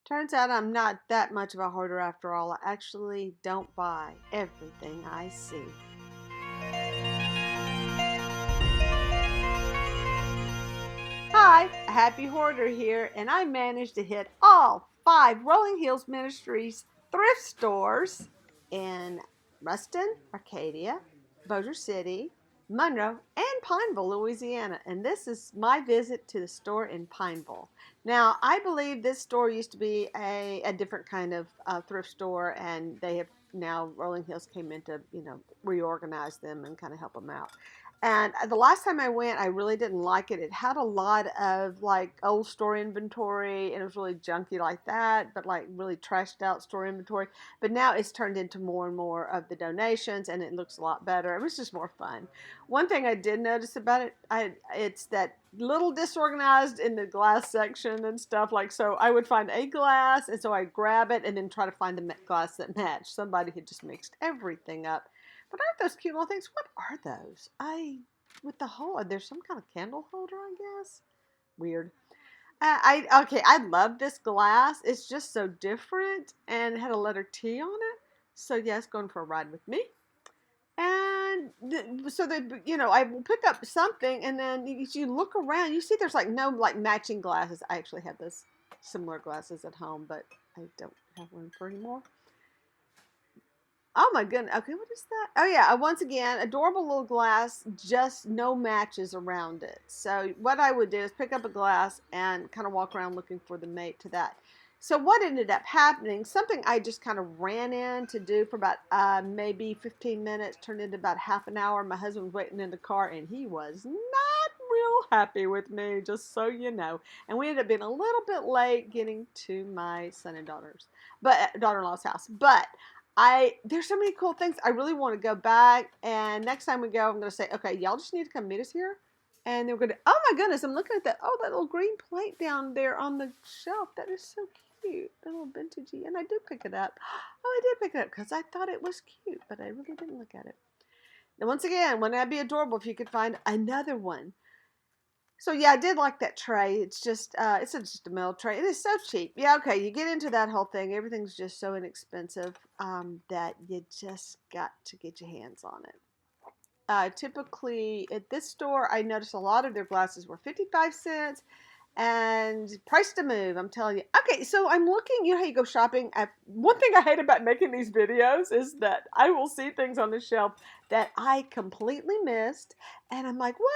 Turns out I'm not that much of a hoarder after all. I actually don't buy everything I see. Hi, Happy Hoarder here, and I managed to hit all 5 Rolling Hills Ministries thrift stores in Ruston, Arcadia, Bossier City, Monroe, and Pineville, Louisiana. And this is my visit to the store in Pineville. Now, I believe this store used to be a different kind of thrift store, and they have now, Rolling Hills came in to, reorganize them and kind of help them out. And the last time I went, I really didn't like it. It had a lot of like old store inventory, and it was really junky like that, but like really trashed out store inventory. But now it's turned into more and more of the donations, and it looks a lot better. It was just more fun. One thing I did notice about it, it's that little disorganized in the glass section and stuff. Like, so I would find a glass, and so I'd grab it and then try to find the glass that matched. Somebody had just mixed everything up. But aren't those cute little things? What are those? With the hole, there's some kind of candle holder, I guess. Weird. I love this glass. It's just so different, and it had a letter T on it. So yes, going for a ride with me. And I will pick up something, and then you look around, you see there's like no like matching glasses. I actually have those similar glasses at home, but I don't have one for anymore. Oh my goodness. Okay, what is that? Oh yeah, once again, adorable little glass, just no matches around it. So what I would do is pick up a glass and kind of walk around looking for the mate to that. So what ended up happening, something I just kind of ran in to do for about maybe 15 minutes, turned into about half an hour. My husband was waiting in the car, and he was not real happy with me, just so you know. And we ended up being a little bit late getting to my son and daughter-in-law's house. But there's so many cool things. I really want to go back, and next time we go, I'm going to say, okay, y'all just need to come meet us here. And they're going to, oh my goodness, I'm looking at that little green plate down there on the shelf. That is so cute, a little vintagey. And I did pick it up. Oh, I did pick it up because I thought it was cute, but I really didn't look at it. Now, once again, wouldn't that be adorable if you could find another one? So yeah, I did like that tray. It's just just a metal tray. It is so cheap. Yeah, okay. You get into that whole thing. Everything's just so inexpensive that you just got to get your hands on it. Typically at this store, I noticed a lot of their glasses were 55 cents and price to move. I'm telling you. Okay, so I'm looking, you know how you go shopping. One thing I hate about making these videos is that I will see things on the shelf that I completely missed. And I'm like, what?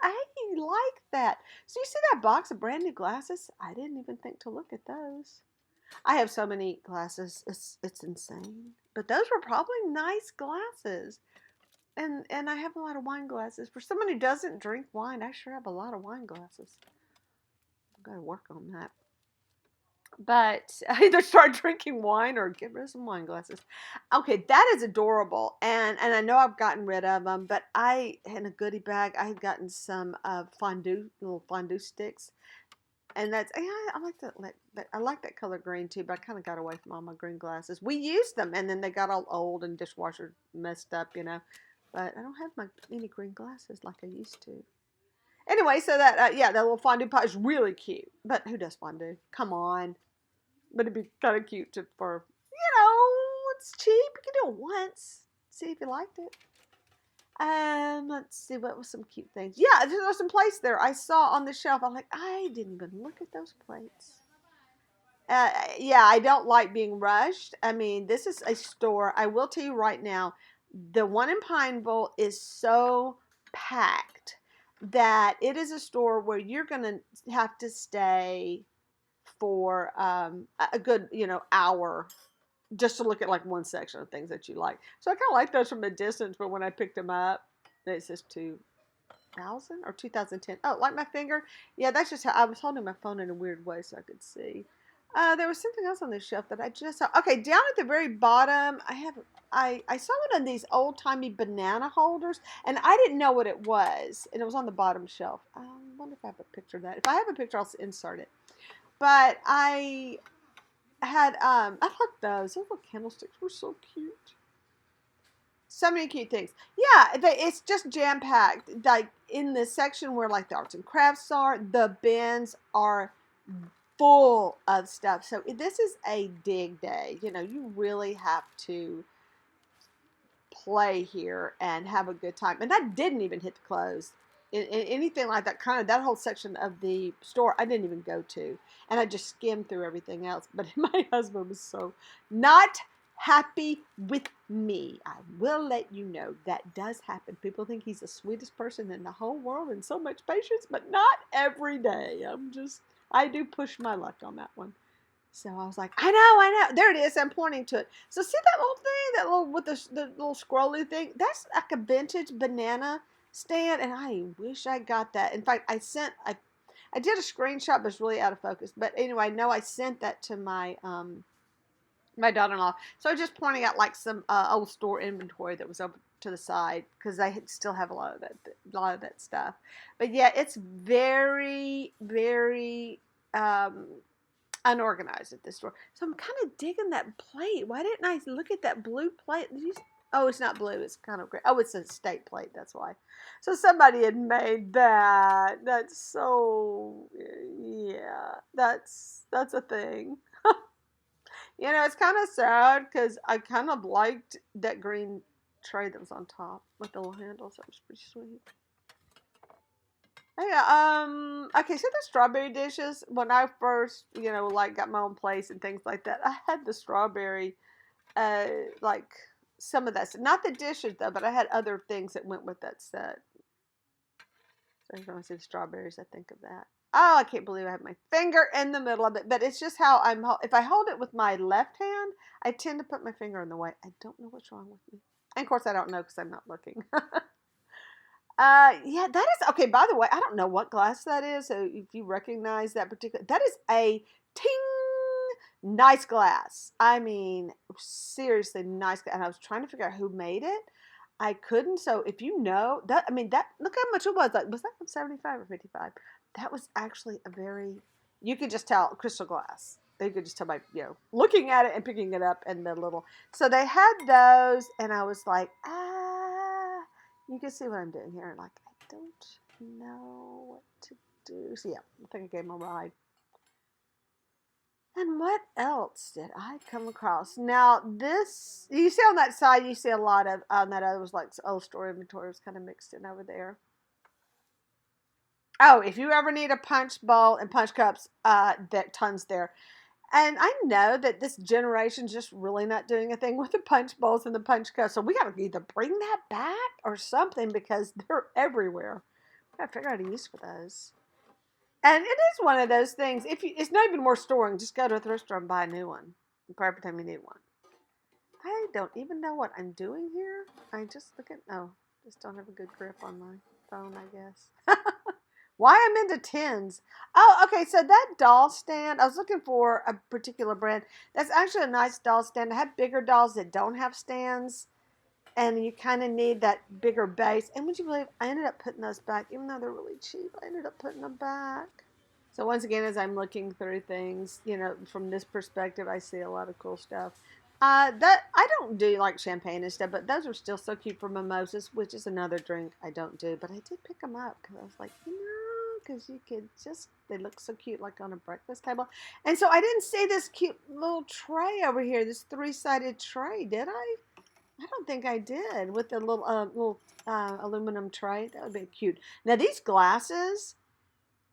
I like that. So you see that box of brand new glasses? I didn't even think to look at those. I have so many glasses. It's insane. But those were probably nice glasses. And I have a lot of wine glasses. For someone who doesn't drink wine, I sure have a lot of wine glasses. I've got to work on that. But I either start drinking wine or get rid of some wine glasses. Okay, that is adorable. And I know I've gotten rid of them, but in a goodie bag, I had gotten some little fondue sticks. And that's, yeah, I like that. I like that color green too, but I kind of got away from all my green glasses. We used them, and then they got all old and dishwasher messed up, But I don't have any green glasses like I used to. Anyway, so that little fondue pot is really cute. But who does fondue? Come on. But it'd be kind of cute it's cheap. You can do it once. See if you liked it. Let's see, what was some cute things? Yeah, there was some plates there I saw on the shelf. I'm like, I didn't even look at those plates. Yeah, I don't like being rushed. I mean, this is a store. I will tell you right now, the one in Pineville is so packed that it is a store where you're going to have to stay for a good, hour just to look at like one section of things that you like. So I kind of like those from a distance, but when I picked them up, it says 2000 or 2010. Oh, like my finger? Yeah, that's just how I was holding my phone in a weird way so I could see. There was something else on this shelf that I just saw. Okay, down at the very bottom, I saw one of these old-timey banana holders, and I didn't know what it was, and it was on the bottom shelf. I wonder if I have a picture of that. If I have a picture, I'll insert it. But I like those. Those little candlesticks were so cute. So many cute things. Yeah, it's just jam-packed. Like, in the section where, like, the arts and crafts are, the bins are full of stuff. So this is a dig day. You know, you really have to play here and have a good time. And I didn't even hit the clothes. Anything like that, kind of that whole section of the store, I didn't even go to. And I just skimmed through everything else. But my husband was so not happy with me. I will let you know that does happen. People think he's the sweetest person in the whole world and so much patience, but not every day. I do push my luck on that one. So I was like, I know. There it is. I'm pointing to it. So see that little thing, that little with the little scrolly thing? That's like a vintage banana stand, and I wish I got that. In fact, I did a screenshot, but it's really out of focus. But anyway, no, I sent that to my my daughter-in-law. So I was just pointing out like some old store inventory that was over to the side because I still have a lot of that stuff. But yeah, it's very, very unorganized at this store. So I'm kind of digging that plate. Why didn't I look at that blue plate? Oh, it's not blue. It's kind of gray. Oh, it's a steak plate. That's why. So somebody had made that. That's so, yeah, that's a thing. You know, it's kind of sad because I kind of liked that green tray that was on top with the little handles. That was pretty sweet. Yeah, okay, so the strawberry dishes, when I first, you know, like got my own place and things like that, I had the strawberry, like some of that stuff. Not the dishes though, but I had other things that went with that set. So every time I see the strawberries, I think of that. Oh, I can't believe I have my finger in the middle of it, but it's just how if I hold it with my left hand, I tend to put my finger in the way. I don't know what's wrong with me. And of course I don't know because I'm not looking. Yeah, that is, okay, by the way, I don't know what glass that is, so if you recognize that that is a ting, nice glass. I mean, seriously nice, and I was trying to figure out who made it. I couldn't, so if you know, that, I mean, that, look how much it was, like, was that 75 or 55? That was actually a very, you could just tell, crystal glass. You could just tell by, you know, looking at it and picking it up and the little, so they had those, and I was like, you can see what I'm doing here. Like, I don't know what to do. So, yeah, I think I gave him a ride. And what else did I come across? Now, this, you see on that side, you see a lot of, on that other was like old store inventory was kind of mixed in over there. Oh, if you ever need a punch bowl and punch cups, that tons there. And I know that this generation's just really not doing a thing with the punch bowls and the punch cups. So we got to either bring that back or something because they're everywhere. We got to figure out a use for those. And it is one of those things. It's not even worth storing. Just go to a thrift store and buy a new one. Every time you need one. I don't even know what I'm doing here. I just just don't have a good grip on my phone, I guess. Why I'm into tins. Oh, okay, so that doll stand, I was looking for a particular brand. That's actually a nice doll stand. I have bigger dolls that don't have stands, and you kind of need that bigger base. And would you believe, I ended up putting those back, even though they're really cheap, I ended up putting them back. So once again, as I'm looking through things, you know, from this perspective, I see a lot of cool stuff. That I don't do like champagne and stuff, but those are still so cute for mimosas, which is another drink I don't do. But I did pick them up because I was like, you know, because you could just, they look so cute like on a breakfast table. And so I didn't see this cute little tray over here, this 3-sided tray, did I? I don't think I did, with the little aluminum tray. That would be cute. Now these glasses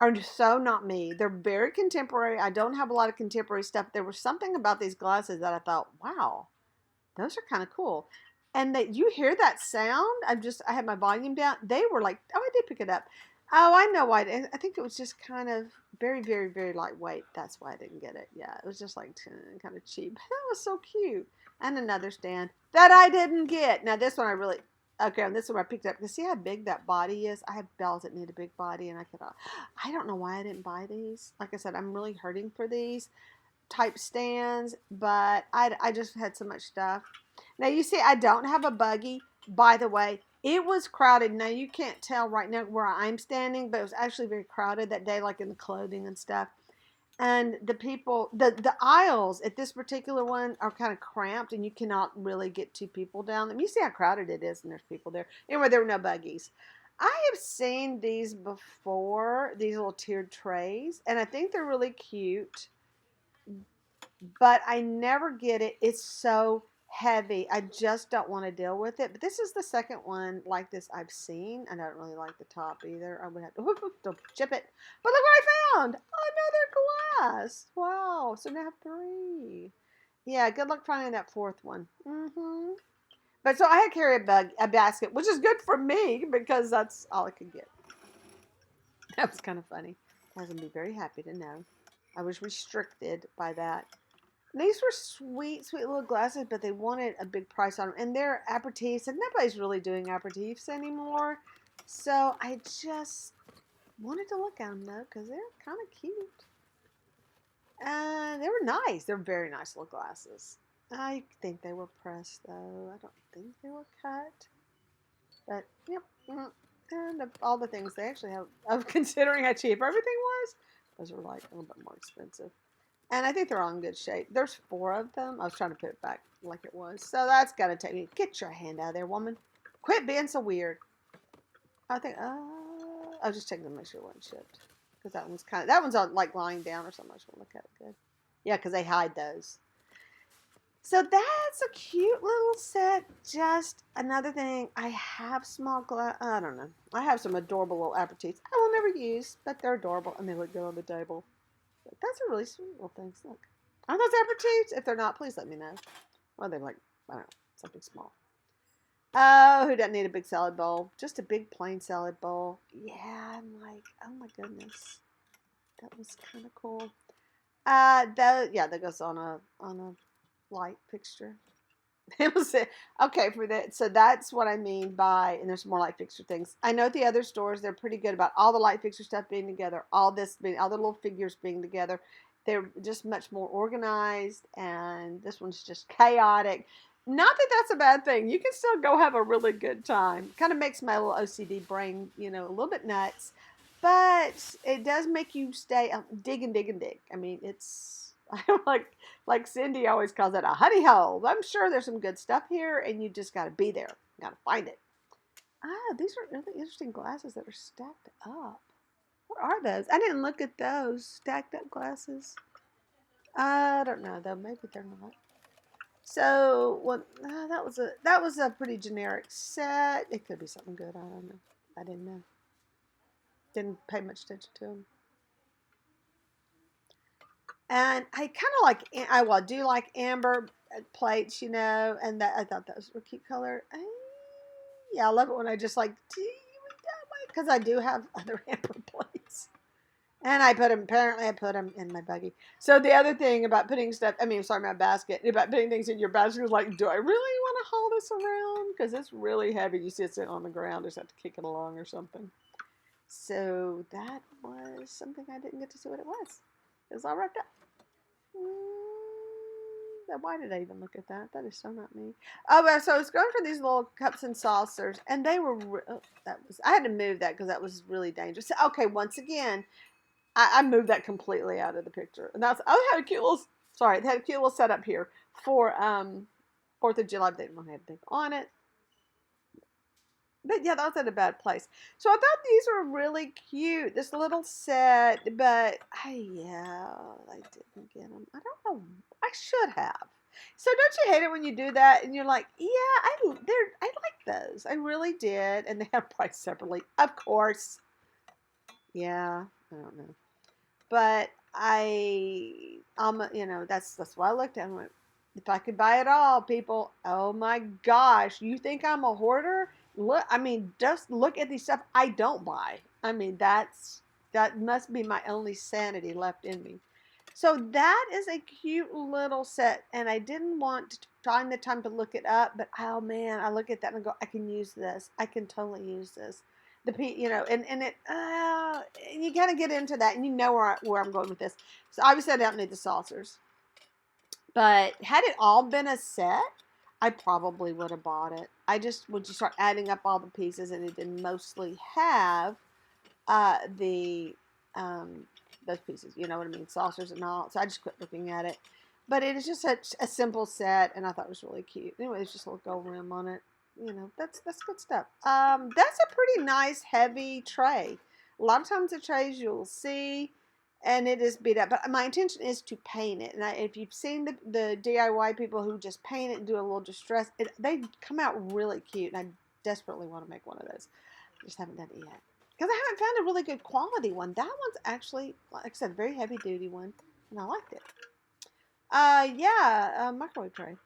are so not me. They're very contemporary. I don't have a lot of contemporary stuff. There was something about these glasses that I thought, wow, those are kind of cool. And that you hear that sound. I had my volume down. They were like, oh, I did pick it up. Oh, I know why. I think it was just kind of very, very, very lightweight. That's why I didn't get it. Yeah, it was just like kind of cheap. That was so cute. And another stand that I didn't get. Now this one I really, okay, and this is where I picked up. Because see how big that body is? I have bells that need a big body, and I don't know why I didn't buy these. Like I said, I'm really hurting for these type stands, but I just had so much stuff. Now you see, I don't have a buggy. By the way, it was crowded. Now you can't tell right now where I'm standing, but it was actually very crowded that day, like in the clothing and stuff. And the people, the aisles at this particular one are kind of cramped, and you cannot really get 2 people down them. You see how crowded it is, and there's people there. Anyway, there were no buggies. I have seen these before, these little tiered trays, and I think they're really cute, but I never get it. It's so heavy. I just don't want to deal with it. But this is the second one like this I've seen. I don't really like the top either. I would have to chip it. But look what I found. Another glass. Wow. So now I have 3. Yeah, good luck finding that 4th one. But so I had to carry a basket, which is good for me because that's all I could get. That was kind of funny. I was going to be very happy to know. I was restricted by that. These were sweet, sweet little glasses, but they wanted a big price on them. And they're aperitifs, and nobody's really doing aperitifs anymore. So I just wanted to look at them, though, because they're kind of cute. And they were nice. They're very nice little glasses. I think they were pressed, though. I don't think they were cut. But, yep. And all the things they actually have, of considering how cheap everything was, those were like a little bit more expensive. And I think they're all in good shape. There's 4 of them. I was trying to put it back like it was. So that's got to take me. Get your hand out of there, woman. Quit being so weird. I think, I was just checking to make sure it wasn't shipped. Because that one's on, like lying down or something. I just want to look at it good. Yeah, because they hide those. So that's a cute little set. Just another thing. I have small glass. I don't know. I have some adorable little aperitifs I will never use, but they're adorable and they look good on the table. That's a really sweet little thing. Look. Are those aperitifs? If they're not, please let me know. Well, they're like, I don't know, something small. Oh, who doesn't need a big salad bowl? Just a big plain salad bowl. Yeah, I'm like, oh my goodness. That was kind of cool. That goes on a light fixture. It was okay for that. So that's what I mean by, and there's more light fixture things. I know at the other stores they're pretty good about all the light fixture stuff being together, all the little figures being together. They're just much more organized, and this one's just chaotic. Not that that's a bad thing. You can still go have a really good time. Kind of makes my little OCD brain, a little bit nuts, but it does make you stay dig and dig and dig. I mean, it's. I don't like Cindy always calls it a honey hole. I'm sure there's some good stuff here, and you just got to be there. Got to find it. These are really interesting glasses that are stacked up. What are those? I didn't look at those stacked up glasses. I don't know though. Maybe they're not. So that was a pretty generic set. It could be something good. I don't know. I didn't know. Didn't pay much attention to them. And I kind of like, I do like amber plates, and that I thought those were cute color. Yeah, I love it when I just like, because I do have other amber plates. And apparently I put them in my buggy. So the other thing about putting stuff, my basket, about putting things in your basket is like, do I really want to haul this around? Because it's really heavy. You see it sitting on the ground, just have to kick it along or something. So that was something I didn't get to see what it was. It was all wrapped up. Why did I even look at that? That is so not me. Oh, so I was going for these little cups and saucers, and they were. I had to move that because that was really dangerous. Okay, once again, I moved that completely out of the picture, and that's. I had a cute little. Sorry, they had a cute little setup here for 4th of July. They don't have anything on it. But yeah, that was at a bad place. So I thought these were really cute. This little set, but I didn't get them. I don't know. I should have. So don't you hate it when you do that and you're like, yeah, I like those. I really did. And they have priced separately, of course. Yeah, I don't know. But that's why I looked at it and went, if I could buy it all, people, oh my gosh, you think I'm a hoarder? Look, just look at the stuff I don't buy. That must be my only sanity left in me. So that is a cute little set, and I didn't want to find the time to look it up, but oh man, I look at that and go, I can use this. I can totally use this. And you kind of get into that, and you know where I'm going with this. So obviously I don't need the saucers, but had it all been a set, I probably would have bought it. I just would just start adding up all the pieces, and it didn't mostly have those pieces. You know what I mean? Saucers and all. So I just quit looking at it. But it is just such a simple set, and I thought it was really cute. Anyway, there's just a little gold rim on it. that's good stuff. That's a pretty nice heavy tray. A lot of times the trays you'll see, and it is beat up. But my intention is to paint it. And if you've seen the DIY people who just paint it and do a little distress, they come out really cute. And I desperately want to make one of those. I just haven't done it yet. Because I haven't found a really good quality one. That one's actually, like I said, a very heavy duty one. And I liked it. Yeah, microwave tray.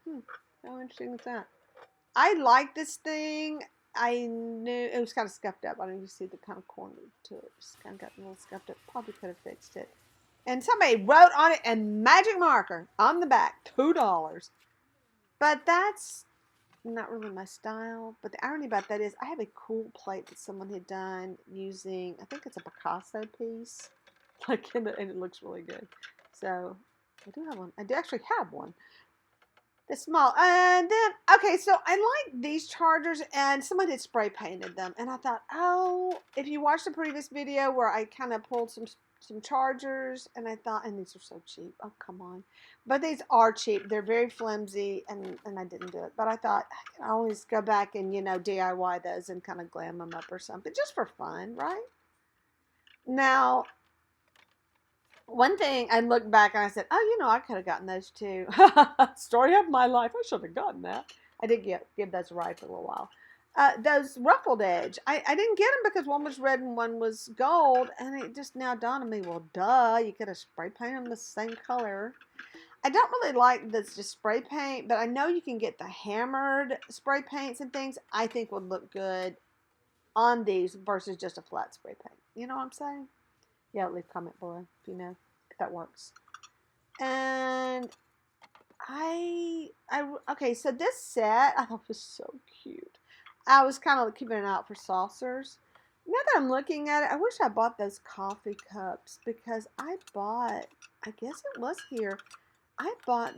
How interesting is that? I like this thing. I knew it was kind of scuffed up. I don't even see the kind of corner to it. Just kind of got a little scuffed up. Probably could have fixed it. And somebody wrote on it in magic marker on the back, $2. But that's not really my style. But the irony about that is I have a cool plate that someone had done using, I think it's a Picasso piece. And it looks really good. So I do have one. I do actually have one. It's small. And then, okay, so I like these chargers, and someone had spray painted them. And I thought, oh, if you watched the previous video where I kind of pulled some chargers, and I thought, and these are so cheap. Oh, come on. But these are cheap. They're very flimsy, and I didn't do it. But I thought, I can always go back and, DIY those and kind of glam them up or something, just for fun, right? Now, one thing, I looked back and I said, oh, I could have gotten those too. Story of my life. I should have gotten that. I did give those a ride for a little while. Those ruffled edge, I didn't get them because one was red and one was gold. And it just now dawned on me, well, duh, you could have spray painted them the same color. I don't really like this just spray paint, but I know you can get the hammered spray paints and things I think would look good on these versus just a flat spray paint. You know what I'm saying? Yeah, leave a comment below if you know if that works. And okay, so this set I thought was so cute. I was kind of keeping it out for saucers. Now that I'm looking at it, I wish I bought those coffee cups because I guess it was here. I bought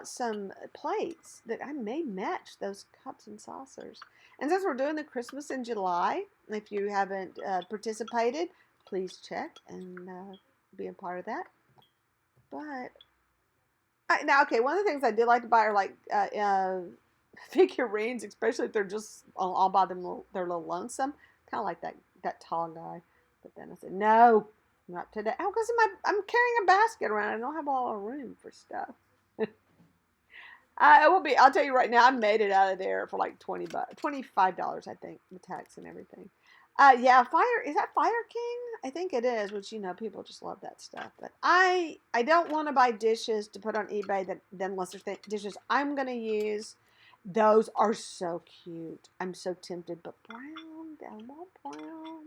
some plates that I may match those cups and saucers. And since we're doing the Christmas in July, if you haven't participated, please check and be a part of that. But now, okay, one of the things I did like to buy are like figurines, especially if they're just all by them. They're a little lonesome, kind of like that tall guy. But then I said, no, not today. Oh, because I'm carrying a basket around. I don't have all the room for stuff. It will be. I'll tell you right now. I made it out of there for like $25, I think, with tax and everything. Yeah, is that Fire King? I think it is. Which people just love that stuff. But I don't want to buy dishes to put on eBay unless there's dishes I'm gonna use. Those are so cute. I'm so tempted, but brown. I want brown.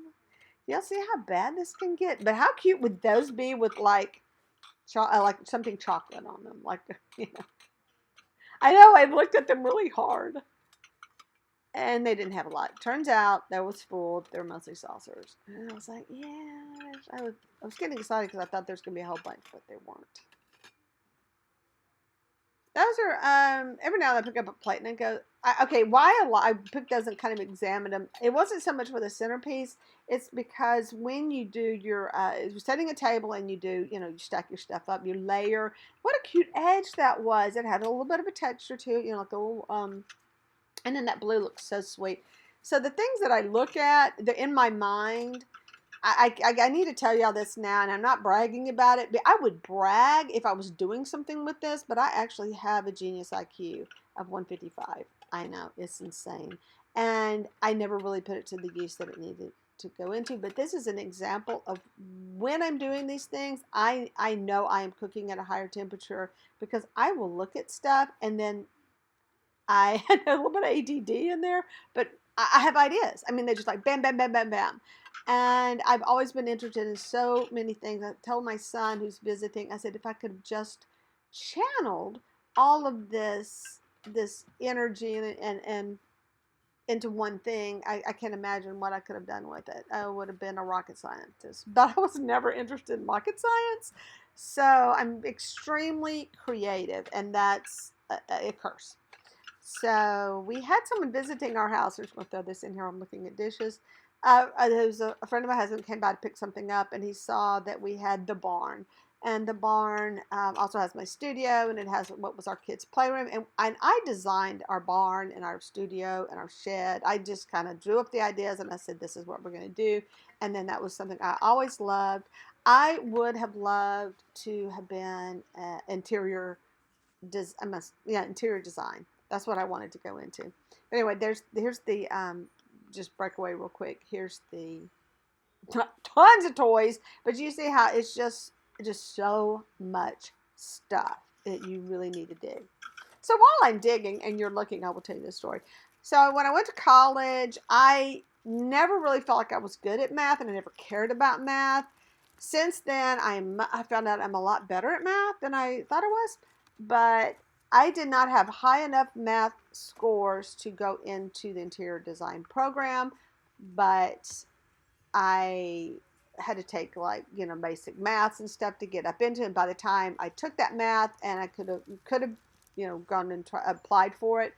Y'all see how bad this can get? But how cute would those be with like something chocolate on them? Like I know, I looked at them really hard. And they didn't have a lot. Turns out that was full. They were mostly saucers. And I was like, yeah. I was getting excited because I thought there was going to be a whole bunch, but they weren't. Those are, every now and then I pick up a plate and I go, okay, why I picked those and kind of examined them. It wasn't so much for the centerpiece. It's because when you do you're setting a table and you stack your stuff up, you layer. What a cute edge that was. It had a little bit of a texture to it, like a little, and then that blue looks so sweet. So the things that I look at, they're in my mind. I need to tell y'all this now, and I'm not bragging about it, but I would brag if I was doing something with this, but I actually have a Genius IQ of 155. I know, it's insane. And I never really put it to the use that it needed to go into, but this is an example of when I'm doing these things, I know I am cooking at a higher temperature because I will look at stuff, and then I had a little bit of ADD in there, but I have ideas. I mean, they're just like bam, bam, bam, bam, bam. And I've always been interested in so many things. I told my son who's visiting, I said, if I could have just channeled all of this energy and into one thing, I can't imagine what I could have done with it. I would have been a rocket scientist, but I was never interested in rocket science. So I'm extremely creative, and that's a curse. So we had someone visiting our house. I'm just going to throw this in here. I'm looking at dishes. There was a friend of my husband came by to pick something up, and he saw that we had the barn. And the barn also has my studio, and it has what was our kids' playroom. And I designed our barn and our studio and our shed. I just kind of drew up the ideas, and I said, this is what we're going to do. And then that was something I always loved. I would have loved to have been interior design. That's what I wanted to go into. But anyway, here's the just breakaway real quick. Here's the tons of toys, but you see how it's just so much stuff that you really need to dig. So while I'm digging and you're looking, I will tell you this story. So when I went to college, I never really felt like I was good at math, and I never cared about math. Since then, I found out I'm a lot better at math than I thought I was, but I did not have high enough math scores to go into the interior design program, but I had to take basic maths and stuff to get up into it. And by the time I took that math and I could have gone and applied for it,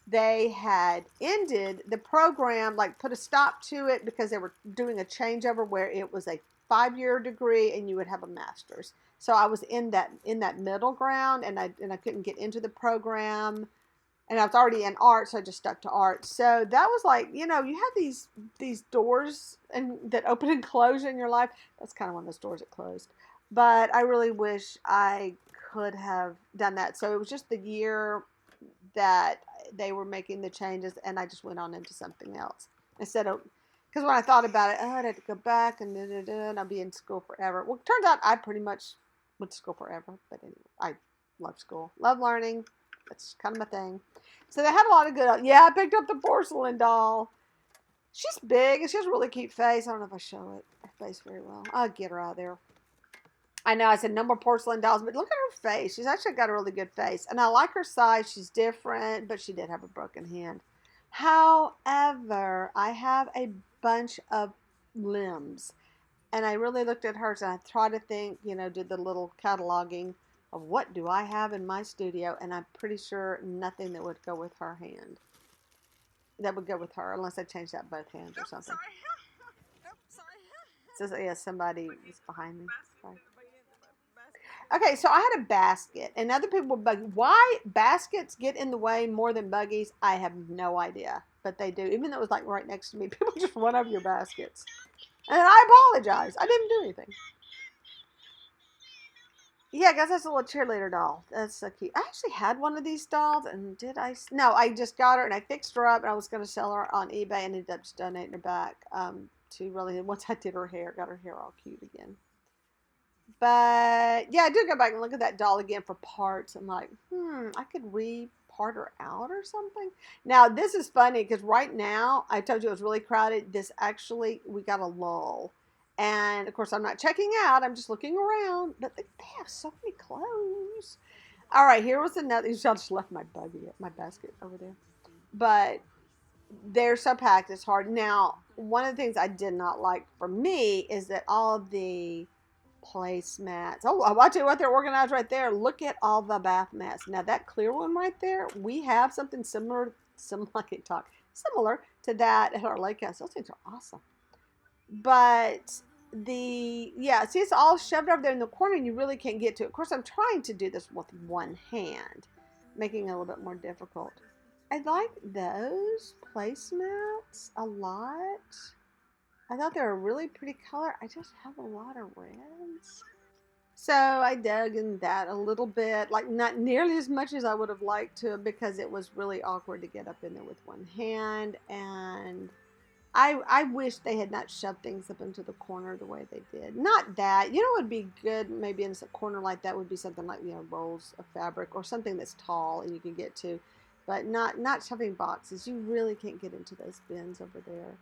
they had ended the program, like put a stop to it, because they were doing a changeover where it was a 5-year degree and you would have a master's. So I was in that middle ground, and I couldn't get into the program. And I was already in art, so I just stuck to art. So that was like, you have these doors that open and close in your life. That's kind of one of those doors that closed. But I really wish I could have done that. So it was just the year that they were making the changes, and I just went on into something else. Instead of, because when I thought about it, I'd have to go back and I'll be in school forever. Well, it turns out I pretty much went to school forever. But anyway, I love school, love learning. That's kind of my thing. So they had a lot of good. Yeah, I picked up the porcelain doll. She's big and she has a really cute face. I don't know if I show it her face very well. I'll get her out of there. I know I said no more porcelain dolls, but look at her face. She's actually got a really good face. And I like her size. She's different, but she did have a broken hand. However, I have a bunch of limbs. And I really looked at hers, and I tried to think, did the little cataloging of what do I have in my studio, and I'm pretty sure nothing that would go with her hand. That would go with her, unless I changed out both hands or something. Sorry. Yeah, somebody is behind me. Sorry. Okay, so I had a basket, and other people would bug. Why baskets get in the way more than buggies, I have no idea, but they do. Even though it was like right next to me, people just run over your baskets. And I apologize. I didn't do anything. Yeah, I guess that's a little cheerleader doll. That's so cute. I actually had one of these dolls, and no, I just got her, and I fixed her up, and I was going to sell her on eBay, and ended up just donating her back to really, once I did her hair, got her hair all cute again. But, yeah, I did go back and look at that doll again for parts. I'm like, I could re-part her out or something. Now, this is funny, because right now, I told you it was really crowded. We got a lull. And, of course, I'm not checking out. I'm just looking around. But they have so many clothes. All right, here was another. I just left my basket over there. But they're so packed, it's hard. Now, one of the things I did not like for me is that all of the placemats. Oh, I'll tell you what, they're organized right there. Look at all the bath mats. Now, that clear one right there, we have something similar to that at our lake house. Those things are awesome. But see, it's all shoved over there in the corner, and you really can't get to it. Of course, I'm trying to do this with one hand, making it a little bit more difficult. I like those placemats a lot. I thought they were a really pretty color. I just have a lot of reds. So I dug in that a little bit, like not nearly as much as I would have liked to, because it was really awkward to get up in there with one hand. And I wish they had not shoved things up into the corner the way they did. Not that. Would be good maybe in a corner like that would be something like, rolls of fabric or something that's tall and you can get to. But not shoving boxes. You really can't get into those bins over there.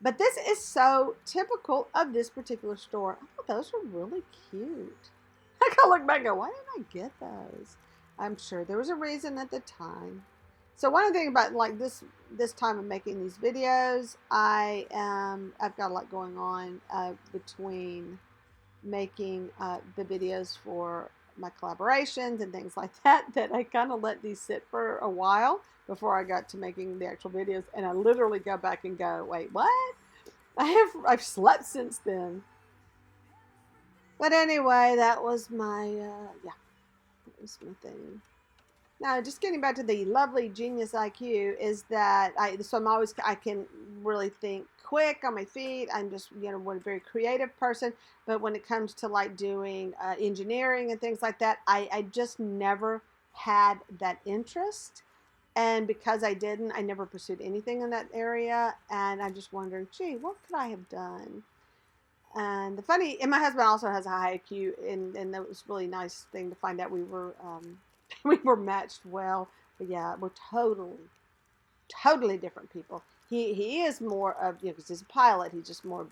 But this is so typical of this particular store. I thought those were really cute. I gotta look back and go, why didn't I get those? I'm sure there was a reason at the time. So one thing about like this time of making these videos, I've got a lot going on between making the videos for my collaborations and things like that I kind of let these sit for a while before I got to making the actual videos, and I literally go back and go, wait, what? I've slept since then. But anyway, that was my, yeah, that was my thing. Now, just getting back to the lovely genius IQ is that I can really think quick on my feet. I'm just, a very creative person. But when it comes to like doing engineering and things like that, I just never had that interest. And because I didn't, I never pursued anything in that area. And I'm just wondering, gee, what could I have done? And my husband also has a high IQ, and that was a really nice thing to find out we were we were matched well. But yeah, we're totally different people. He is more of, because he's a pilot, he's just more,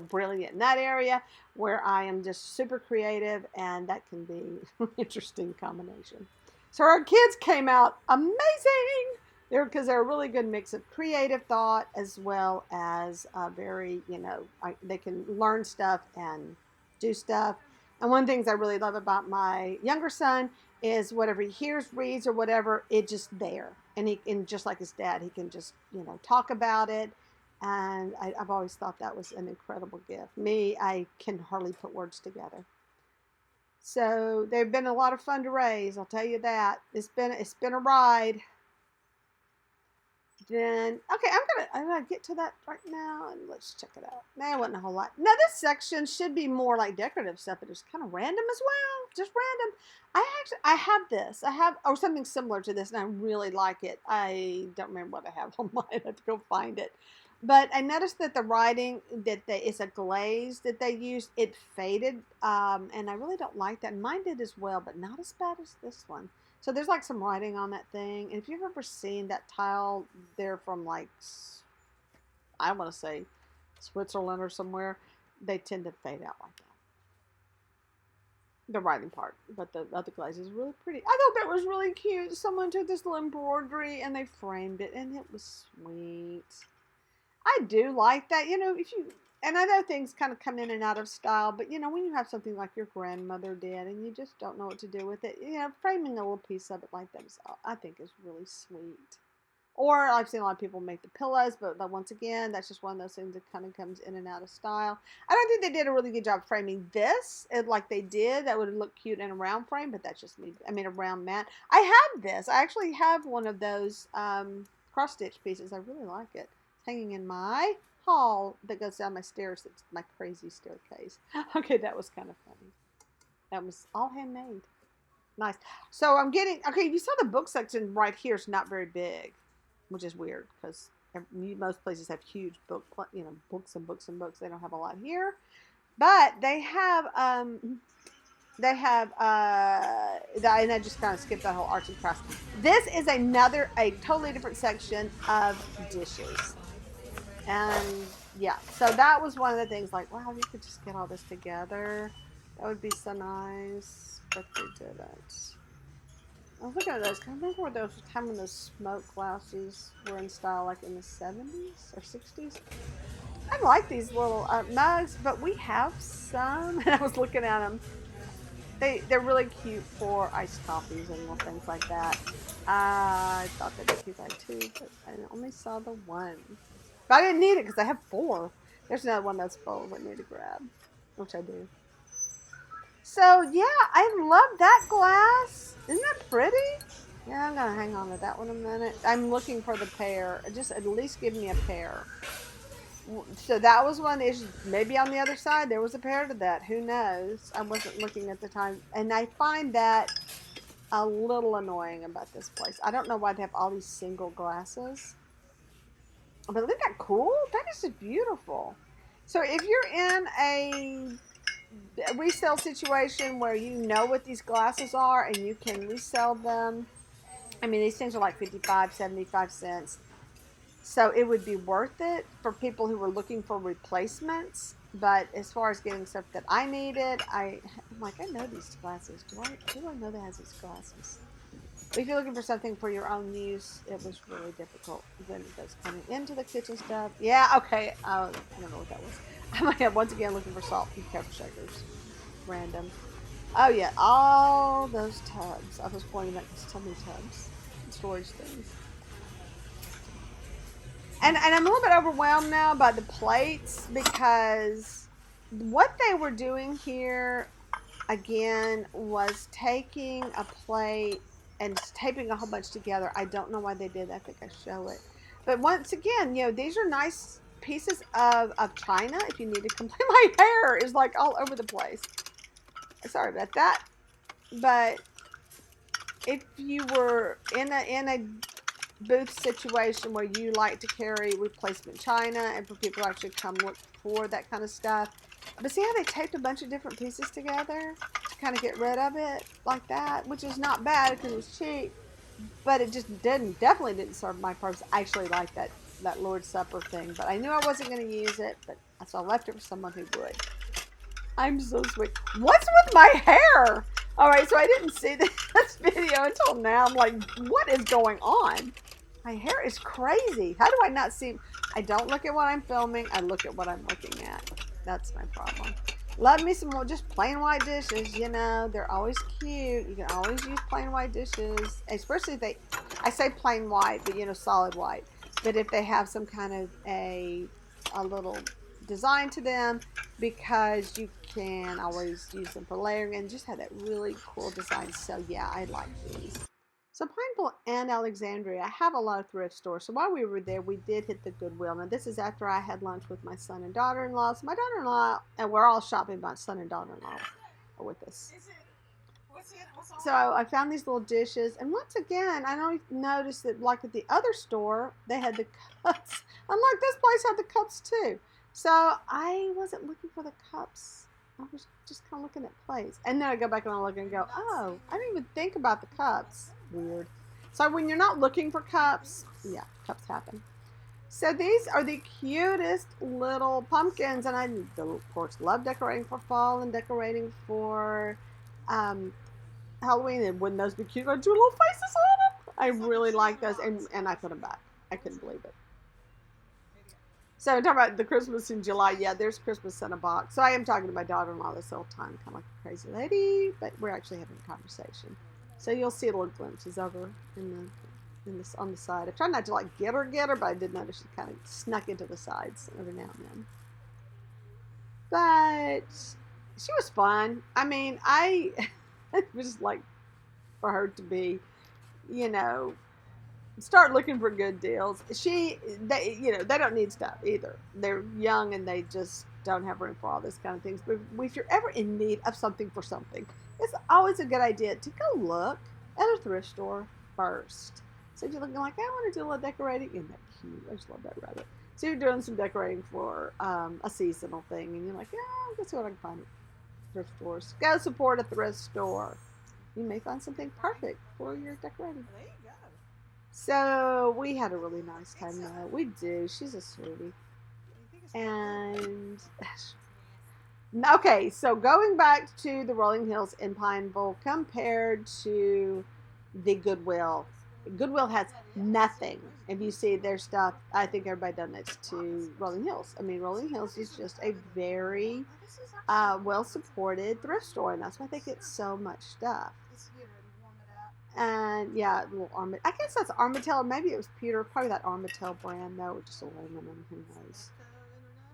brilliant in that area, where I am just super creative, and that can be an interesting combination. So our kids came out amazing. Because they're a really good mix of creative thought as well as very, they can learn stuff and do stuff. And one of the things I really love about my younger son is whatever he hears, reads, or whatever, it's just there. And just like his dad, he can just, talk about it. And I've always thought that was an incredible gift. Me, I can hardly put words together. So they've been a lot of fun to raise, I'll tell you that. It's been a ride. Then, okay, I'm gonna get to that right now, and let's check it out. There wasn't a whole lot. Now, this section should be more like decorative stuff, but it's kind of random as well. Just random. I have this. or something similar to this, and I really like it. I don't remember what I have on mine. I have to go find it. But I noticed that the writing it's a glaze that they used. It faded, and I really don't like that. Mine did as well, but not as bad as this one. So there's like some writing on that thing. And if you've ever seen that tile, they're from like, I want to say Switzerland or somewhere, they tend to fade out like that. The writing part, but the other glaze is really pretty. I thought that was really cute. Someone took this little embroidery and they framed it, and it was sweet. I do like that, and I know things kind of come in and out of style, but when you have something like your grandmother did and you just don't know what to do with it, framing a little piece of it like that I think is really sweet. Or I've seen a lot of people make the pillows, but once again, that's just one of those things that kind of comes in and out of style. I don't think they did a really good job framing this like they did. That would look cute in a round frame, but that's just me. I mean, a round mat. I have this. I actually have one of those cross-stitch pieces. I really like it. It's hanging in my hall that goes down my stairs. It's my crazy staircase. Okay, that was kind of funny. That was all handmade. Nice. So I'm getting, okay, you saw the book section right here is not very big, which is weird because most places have huge books and books and books. They don't have a lot here, but they have, and I just kind of skipped that whole arts and crafts. This is a totally different section of dishes. And yeah, so that was one of the things, like, wow, you could just get all this together. That would be so nice, but they didn't. I was looking at those. Can I remember where those time when those smoke glasses were in style, like in the 70s or 60s? I like these little mugs, but we have some, and I was looking at them. They're really cute for iced coffees and little things like that. I thought they'd be cute by two, but I only saw the one. But I didn't need it because I have 4. There's another one that's full that I need to grab, which I do. So yeah, I love that glass. Isn't that pretty? Yeah, I'm gonna hang on to that one a minute. I'm looking for the pair. Just at least give me a pair. So that was one issue. Maybe on the other side there was a pair to that. Who knows? I wasn't looking at the time, and I find that a little annoying about this place. I don't know why they have all these single glasses. But isn't that cool? That is just beautiful. So if you're in a resale situation where you know what these glasses are and you can resell them, I mean, these things are like 55, 75 cents. So it would be worth it for people who were looking for replacements. But as far as getting stuff that I needed, I'm like, I know these glasses. Do I know that has these glasses? But if you're looking for something for your own use, it was really difficult. Then it goes coming into the kitchen stuff. Yeah, okay. I don't know what that was. I'm once again looking for salt and pepper shakers. Random. Oh yeah, all those tubs. I was pointing at so many tubs. Storage things. And I'm a little bit overwhelmed now by the plates because what they were doing here, again, was taking a plate and taping a whole bunch together. I don't know why they did that. I think I show it. But once again, these are nice pieces of china if you need to complete. My hair is like all over the place. Sorry about that. But if you were in a booth situation where you like to carry replacement china and for people to actually come look for that kind of stuff. But see how they taped a bunch of different pieces together to kind of get rid of it like that, which is not bad because it was cheap, but it just definitely didn't serve my purpose. I actually like that Lord's Supper thing, but I knew I wasn't going to use it, but so I left it for someone who would. I'm so sweet. What's with my hair? All right, so I didn't see this video until now. I'm like, what is going on? My hair is crazy. How do I not see? I don't look at what I'm filming. I look at what I'm looking at. That's my problem. Love me some more just plain white dishes. They're always cute. You can always use plain white dishes, especially if I say plain white, but solid white. But if they have some kind of a little design to them, because you can always use them for layering and just have that really cool design. So yeah, I like these. So PINEVILLE and Alexandria, I have a lot of thrift stores. So while we were there, we did hit the Goodwill. Now this is after I had lunch with my son and daughter-in-law. So my daughter-in-law, and we're all shopping, my son and daughter-in-law are with us. So I found these little dishes, and once again, I noticed that like at the other store, they had the cups. I'm like, this place had the cups too. So I wasn't looking for the cups. I was just kind of looking at plates. And then I go back and I look and go, oh, I didn't even think about the cups. Weird. So when you're not looking for cups, yeah, cups happen. So these are the cutest little pumpkins. And I, of course, love decorating for fall and decorating for Halloween. And wouldn't those be cute? I do little faces on them. I really like those. And I put them back. I couldn't believe it. So talking about the Christmas in July, yeah, there's Christmas in a box. So I am talking to my daughter-in-law this whole time, kind of like a crazy lady, but we're actually having a conversation. So you'll see little glimpses of her on the side. I try not to like get her, but I did notice she kind of snuck into the sides every now and then. But she was fun. I mean, it was like for her to be, start looking for good deals. They don't need stuff either. They're young and they just don't have room for all this kind of things. But if you're ever in need of something for something, it's always a good idea to go look at a thrift store first. So if you're looking like, I want to do a little decorating, isn't that cute? I just love that rabbit. So you're doing some decorating for a seasonal thing, and you're like, yeah, let's see what I can find at thrift stores. Go support a thrift store. You may find something perfect for your decorating. There you go. So we had a really nice time though. We do. She's a sweetie. And okay, so going back to the Rolling Hills in Pineville compared to the Goodwill. Goodwill has nothing. If you see their stuff, I think everybody donates to Rolling Hills. I mean, Rolling Hills is just a very well-supported thrift store, and that's why they get so much stuff. And yeah, little I guess that's Armatel, or maybe it was Peter, probably that Armatel brand though, or just aluminum, who knows.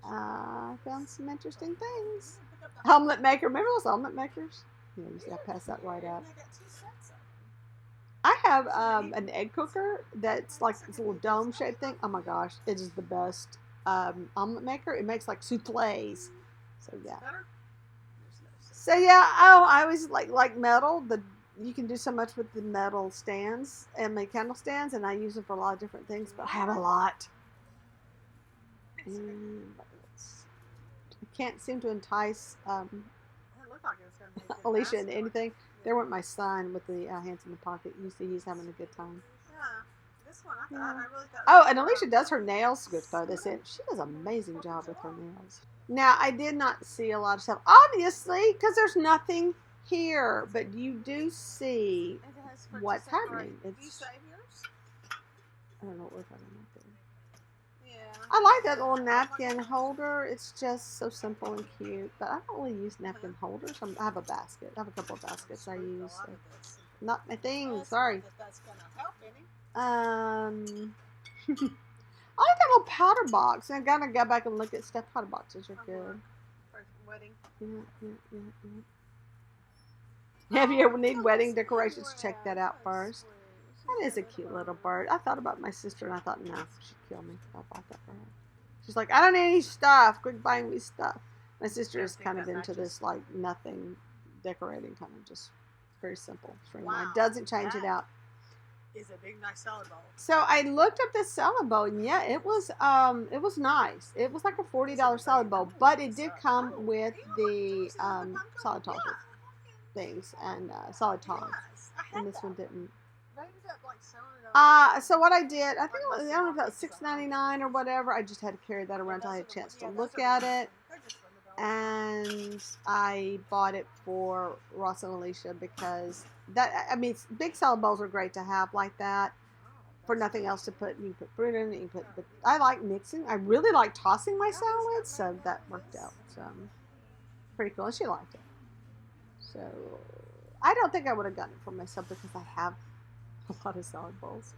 I found some interesting things. Omelet maker, remember those omelet makers? Yeah, you see I passed that right up. I have an egg cooker that's like this little dome shaped thing. Oh my gosh, it is the best omelet maker. It makes like souffles. So yeah. So yeah, I always like metal. You can do so much with the metal stands and my candle stands, and I use them for a lot of different things, but I have a lot. I can't seem to entice Alicia into anything. There went my son with the hands in the pocket. You see he's having a good time. Yeah, this one, I really thought. Oh, and Alicia does her nails. Good throw this in. She does an amazing job with her nails. Now, I did not see a lot of stuff, obviously, because there's nothing here, but you do see what's happening. Do you save yours? I don't know what we're talking about there. Yeah. I like that little napkin holder. It's just so simple and cute, but I don't really use napkin holders. I have a basket. I have a couple of baskets I use. So. Not my thing. Sorry. That's gonna help any. I like that little powder box. I gotta go back and look at stuff. Powder boxes are good. For wedding. Yeah. If you ever need Oh, wedding that's decorations, cute. check that out That's first. sweet. That is a cute little bird. I thought about my sister and I thought, no, she'd kill me if I bought that for her. She's like, I don't need any stuff. Quit buying me stuff. My sister is kind of into this, like, nothing decorating, kind of just very simple. Streamlined. Doesn't change it out. Is a big, nice salad bowl. So I looked up this salad bowl, and yeah, it was nice. It was like a $40 salad bowl, but it did come with the salad tosser things and salad tongs, and this one didn't. So what I did, I think it was, I don't know, about $6.99 or whatever. I just had to carry that around until I had a chance to look at it, and I bought it for Ross and Alicia because that, I mean, big salad bowls are great to have like that for nothing else to put. You can put fruit in it. You can put. But I like mixing. I really like tossing my salads, so that worked out. So pretty cool, and she liked it. So I don't think I would have gotten it for myself because I have a lot of salad bowls.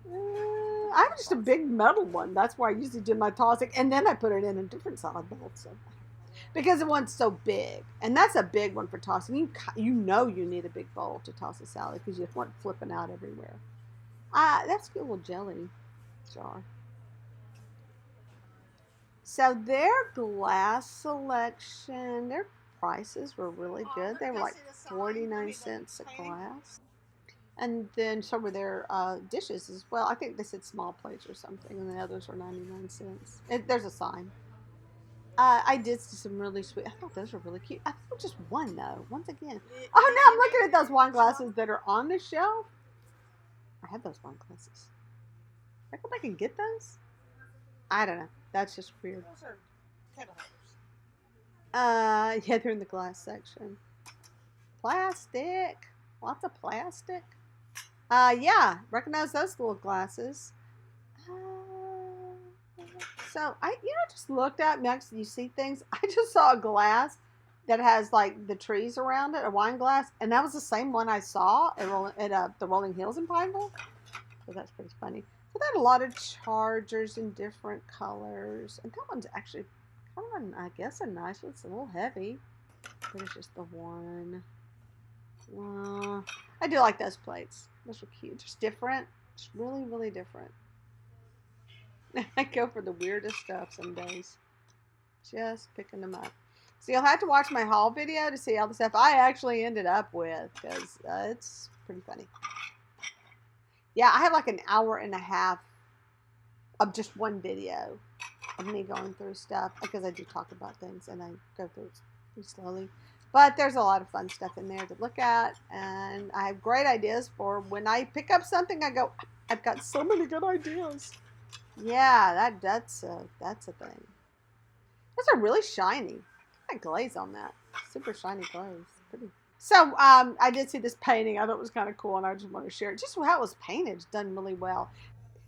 I have just a big metal one. That's why I usually do my tossing, and then I put it in a different salad bowl. So because the one's so big, and that's a big one for tossing. You know you need a big bowl to toss a salad because you want it flipping out everywhere. That's a good little jelly jar. So their glass selection, their prices were really good. They were like 49 cents a glass. And then some of their dishes as well. I think they said small plates or something, and the others were 99 cents. There's a sign. I did see some really sweet. I thought those were really cute. I thought just one though. Once again. Oh, now I'm looking at those wine glasses that are on the shelf. I have those wine glasses. I go back and get those. I don't know. That's just weird. Those are kettle holders. Yeah, they're in the glass section. Plastic. Lots of plastic. Yeah, recognize those little glasses. So I, just looked at next. You see things. I just saw a glass that has like the trees around it, a wine glass, and that was the same one I saw at the Rolling Hills in Pineville. So that's pretty funny. So they had a lot of chargers in different colors, and that one's actually kind of, I guess, a nice one. It's a little heavy, but it's just the one. I do like those plates. Those are cute. Just different. Just really, really different. I go for the weirdest stuff some days. Just picking them up. So you'll have to watch my haul video to see all the stuff I actually ended up with, because it's pretty funny. Yeah, I have like an hour and a half of just one video of me going through stuff, because I do talk about things and I go through it pretty slowly. But there's a lot of fun stuff in there to look at, and I have great ideas for when I pick up something. I go, I've got so many good ideas. Yeah, that's a thing. Those are really shiny. That glaze on that, super shiny glaze, pretty. So I did see this painting. I thought it was kind of cool, and I just want to share it. Just how it was painted, it's done really well.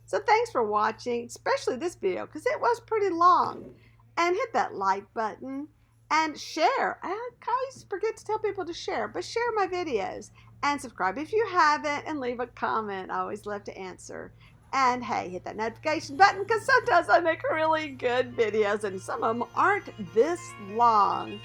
So thanks for watching, especially this video, because it was pretty long. And hit that like button. And share. I always forget to tell people to share, but share my videos. And subscribe if you haven't, and leave a comment. I always love to answer. And hey, hit that notification button, because sometimes I make really good videos, and some of them aren't this long.